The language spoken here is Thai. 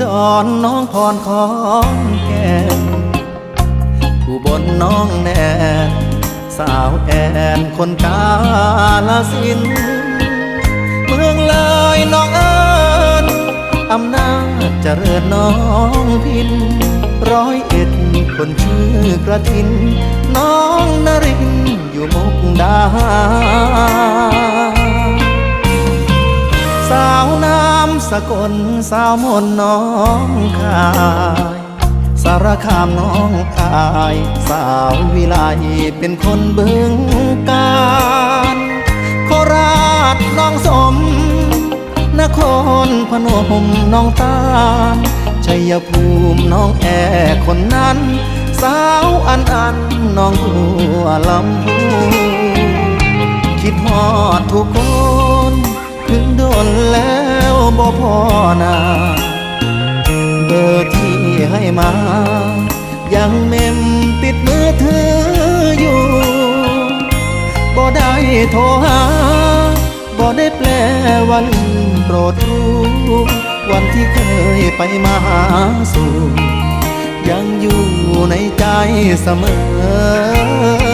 ดรน้องพรของแก่นอุบลน้องแนนสาวแอนคนกาลสินธุ์เมืองเลยน้องเอิญอำนาจเจริญน้องพิน101คนชื่อกระทินน้องนรินอยู่มุกดาหารสาวน้ำสกลสาวมนน้องคายสารคามน้องอายสาววิไลเป็นคนบึงกาฬโคราชน้องสมนครพนมน้องตาลชัยภูมิน้องแอคนนั้นสาวอันน้องบัวลำพูคิดฮอดทุกคนถึงโดนแล้วบ่พอนาเบอร์ที่ให้มายังเมมติดมือถืออยู่บ่ได้โทรหาบ่ได้แปลว่าลืมโปรดรู้วันที่เคยไปมาหาสู่ยังอยู่ในใจเสมอ